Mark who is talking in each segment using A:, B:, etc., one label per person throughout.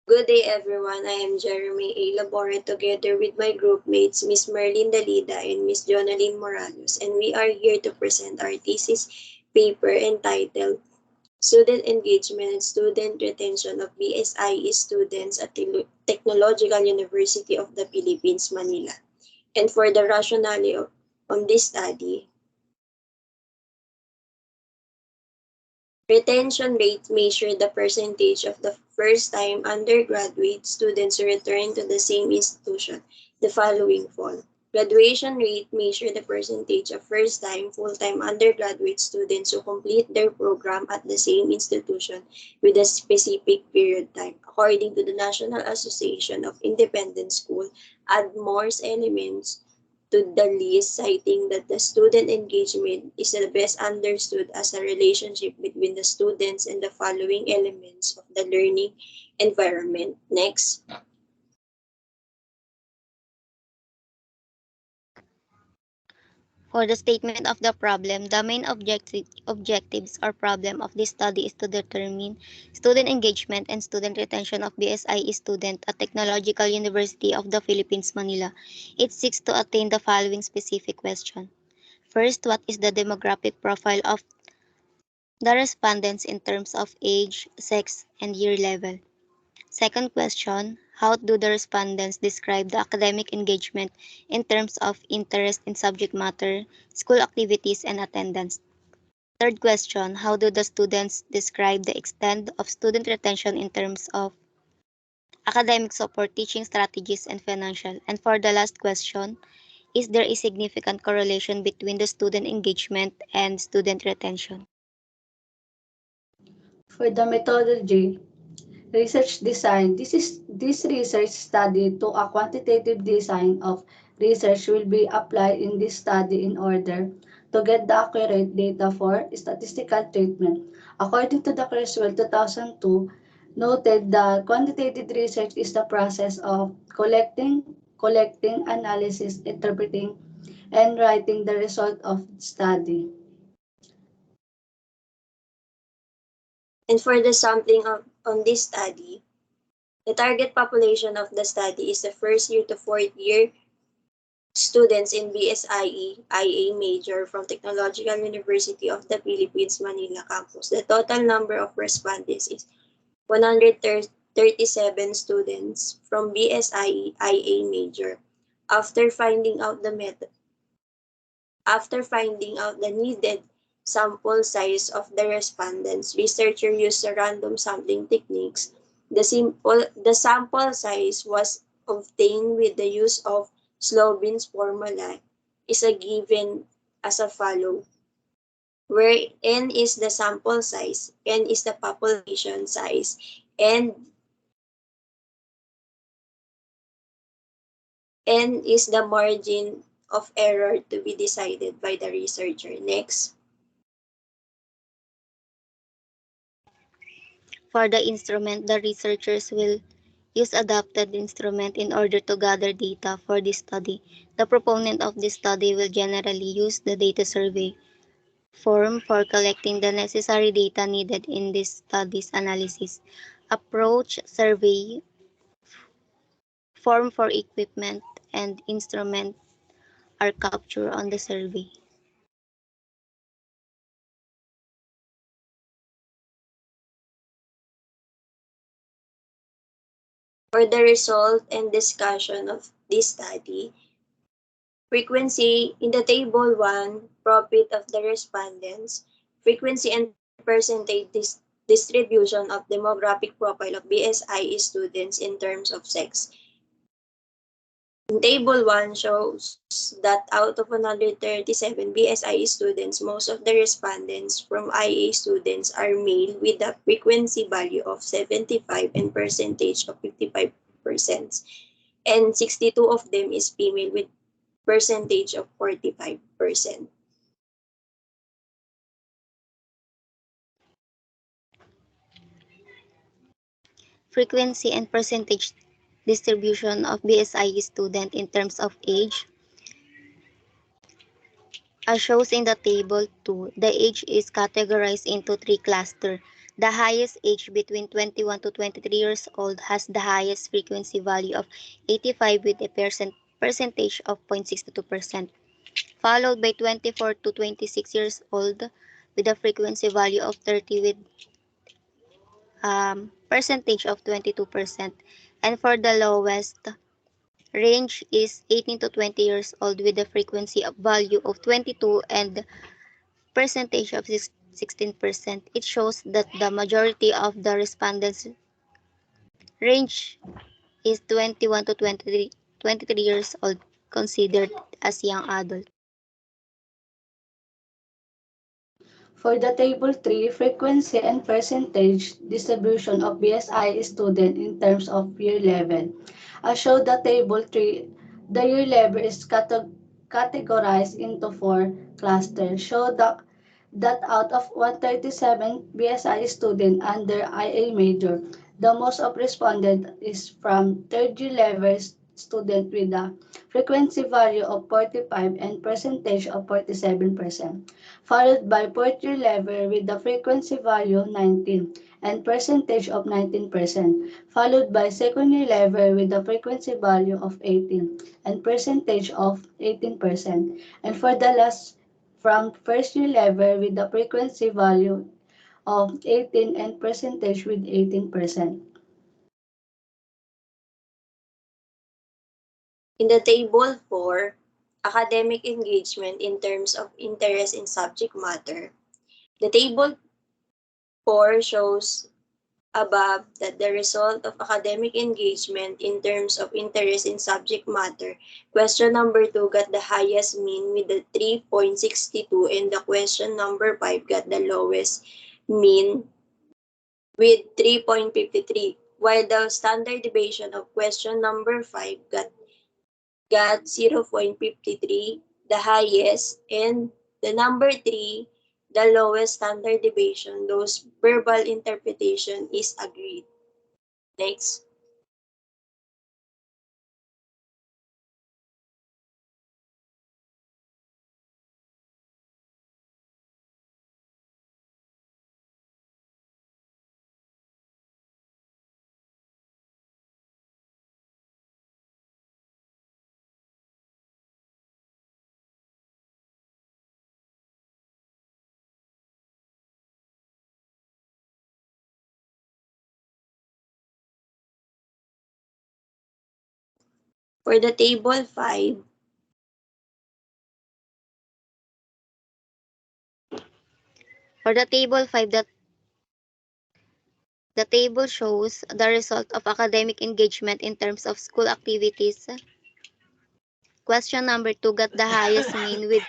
A: Good day, everyone. I am Jeremy A. Labore together with my group mates, Miss Merlin Dalida and Miss Jonaline Morales, and we are here to present our thesis paper entitled Student Engagement and Student Retention of BSIE Students at Technological University of the Philippines, Manila. And for the rationale on this study, retention rate measures the percentage of the first-time undergraduate students who return to the same institution the following fall. Graduation rate measures the percentage of first-time full-time undergraduate students who complete their program at the same institution with a specific period time. According to the National Association of Independent Schools, add more elements to the list, citing that the student engagement is the best understood as a relationship between the students and the following elements of the learning environment. Next.
B: For the statement of the problem, the main objectives or problem of this study is to determine student engagement and student retention of BSIE student at Technological University of the Philippines, Manila. It seeks to attain the following specific question. First, what is the demographic profile of the respondents in terms of age, sex, and year level? Second question, how do the respondents describe the academic engagement in terms of interest in subject matter, school activities, and attendance? Third question, how do the students describe the extent of student retention in terms of academic support, teaching strategies, and financial? And for the last question, is there a significant correlation between the student engagement and student retention?
C: For the methodology, research design, this research study to a quantitative design of research will be applied in this study in order to get the accurate data for statistical treatment. According to the Creswell 2002, noted that quantitative research is the process of collecting, analysis, interpreting, and writing the result of study.
A: And for the sampling on this study, the target population of the study is the first year to fourth year students in BSIE IA major from Technological University of the Philippines, Manila campus. The total number of respondents is 137 students from BSIE IA major. After finding out the method, after finding out the needed sample size of the respondents, researchers used the random sampling techniques. The sample size was obtained with the use of Slobin's formula is a given as a follow, where n is the sample size, n is the population size, and n is the margin of error to be decided by the researcher. Next.
B: For the instrument, the researchers will use adapted instrument in order to gather data for this study. The proponent of this study will generally use the data survey form for collecting the necessary data needed in this study's analysis. Approach survey form for equipment and instrument are captured on the survey.
A: For the result and discussion of this study, frequency in the table 1, profit of the respondents, frequency and percentage distribution of demographic profile of BSIE students in terms of sex. In table 1 shows that out of 137 BSIE students, most of the respondents from IA students are male with a frequency value of 75 and percentage of 55%. And 62 of them is female with percentage of 45%.
B: Frequency and percentage distribution of BSIE student in terms of age. As shows in the table 2, the age is categorized into three clusters. The highest age between 21 to 23 years old has the highest frequency value of 85 with a percentage of 0.62%, followed by 24 to 26 years old with a frequency value of 30 with percentage of 22%. And for the lowest range is 18 to 20 years old with a frequency of value of 22 and percentage of 16%. It shows that the majority of the respondents range is 21 to 23 years old, considered as young adult.
C: For the Table 3, frequency and percentage distribution of BSI student in terms of year level. As shown the Table 3, the year level is categorized into four clusters. Show that out of 137 BSI students under IA major, the most of respondent is from third year level student with a frequency value of 45 and percentage of 47%, followed by fourth year level with the frequency value 19 and percentage of 19%, followed by second year level with the frequency value of 18 and percentage of 18%, and for the last from first year level with the frequency value of 18 and percentage with 18%.
A: In the Table 4, academic engagement in terms of interest in subject matter. The Table 4 shows above that the result of academic engagement in terms of interest in subject matter. Question number 2 got the highest mean with the 3.62 and the question number 5 got the lowest mean with 3.53, while the standard deviation of question number 5 got 0.53, the highest, and the number 3, the lowest standard deviation, those verbal interpretation is agreed. Next. For the table 5,
B: For the table 5, the table shows the result of academic engagement in terms of school activities. Question number 2 got the highest mean with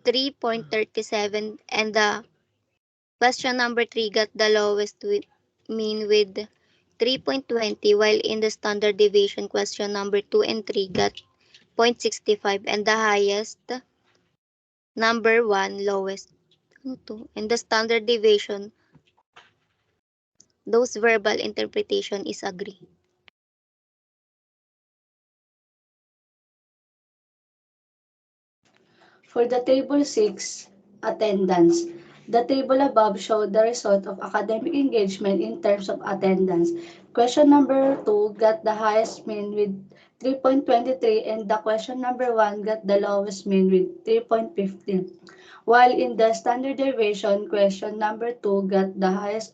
B: 3.37 and the question number 3 got the lowest mean with 3.20, while in the standard deviation question number 2 and 3 got 0.65 and the highest number 1 lowest. Ano to? And the standard deviation, those verbal interpretation is agree.
C: For the Table 6, attendance. The table above showed the result of academic engagement in terms of attendance. Question number 2 got the highest mean with 3.23 and the question number 1 got the lowest mean with 3.15. While in the standard deviation, question number 2 got the highest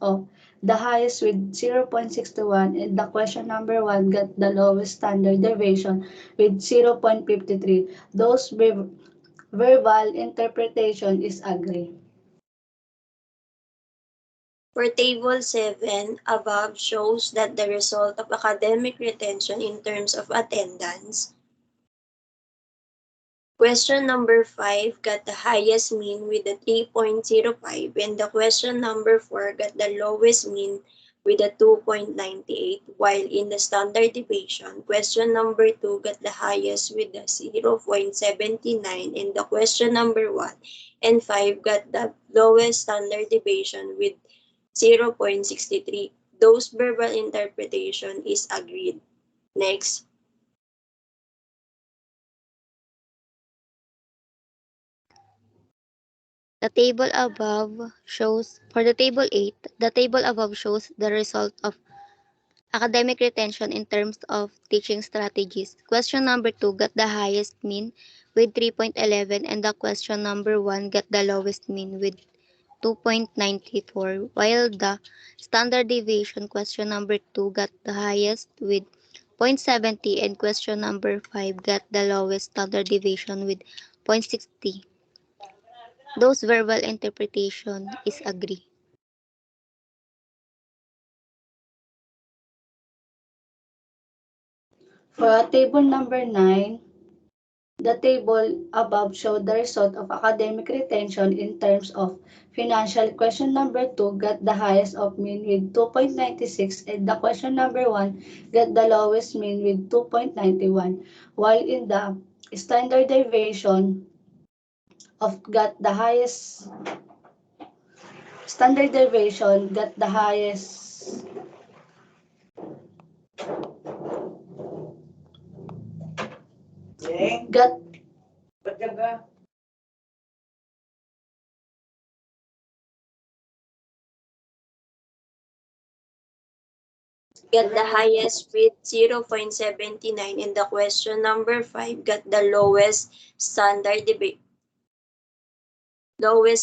C: with 0.61 and the question number 1 got the lowest standard deviation with 0.53. Those verbal interpretation is agree.
A: for table 7, above shows that the result of academic retention in terms of attendance. Question number 5 got the highest mean with a 3.05 and the question number 4 got the lowest mean with a 2.98, while in the standard deviation, question number 2 got the highest with a 0.79 and the question number 1 and 5 got the lowest standard deviation with 0.63. Those verbal interpretation is agreed. Next.
B: The table above shows, for the table 8, the table above shows the result of academic retention in terms of teaching strategies. Question number 2 got the highest mean with 3.11 and the question number 1 got the lowest mean with 2.94, while the standard deviation question number 2 got the highest with 0.70 and question number 5 got the lowest standard deviation with 0.60. Those verbal interpretation is agree.
C: For table number 9, the table above showed the result of academic retention in terms of financial. Question number 2 got the highest of mean with 2.96 and the question number 1 got the lowest mean with 2.91, while in the standard deviation of got the highest standard deviation got the highest got
A: Got the highest with 0.79 and the question number 5 got the lowest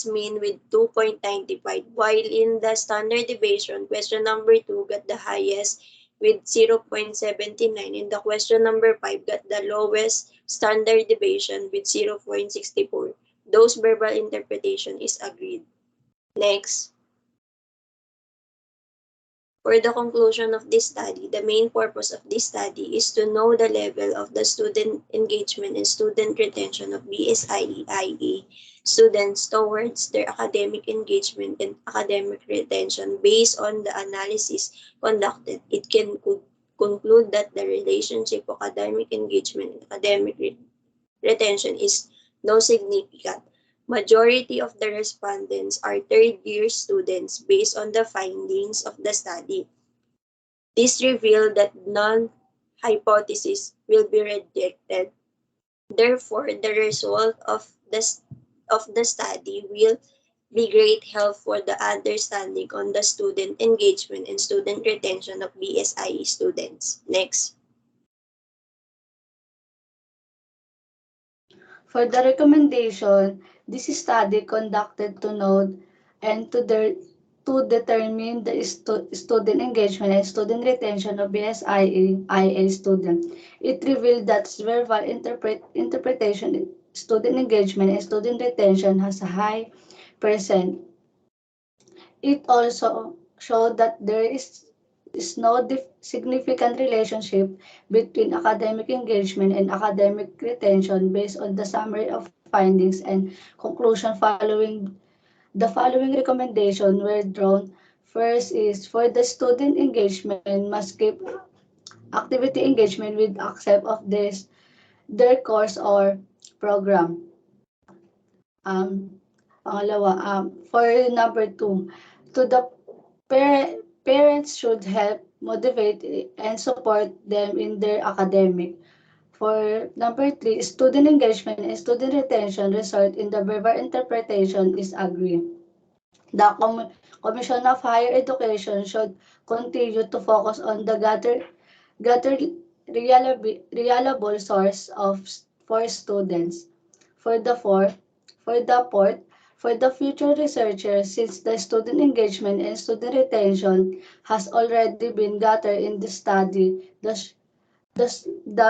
A: mean with 2.95, while in the standard deviation, question number 2 got the highest with 0.79 and the question number 5 got the lowest standard deviation with 0.64. Those verbal interpretation is agreed. Next. For the conclusion of this study, the main purpose of this study is to know the level of the student engagement and student retention of BSIE students towards their academic engagement and academic retention. Based on the analysis conducted, it can conclude that the relationship of academic engagement and academic retention is no significant. Majority of the respondents are third-year students based on the findings of the study. This revealed that none hypothesis will be rejected. Therefore, the result of the study will be great help for the understanding on the student engagement and student retention of BSIE students. Next.
C: For the recommendation, this study conducted to note and to determine the student engagement and student retention of BSIA student. It revealed that verbal interpretation, student engagement, and student retention has a high percent. It also showed that there is no significant relationship between academic engagement and academic retention based on the summary of findings and conclusion following. The following recommendations were drawn. First is for the student engagement must keep activity engagement with accept of their course or program. Pangalawa, for number 2, to the parents should help motivate and support them in their academic. For number 3, student engagement and student retention result in the verbal interpretation is agreed. The Commission of Higher Education should continue to focus on the gather reliable source of for students. For the fourth, for the fourth, for the future researchers, since the student engagement and student retention has already been gathered in the study, the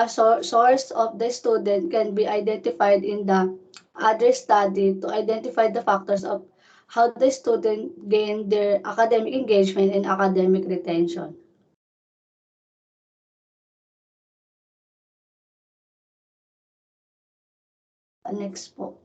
C: source of the student can be identified in the other study to identify the factors of how the student gain their academic engagement and academic retention. Next po.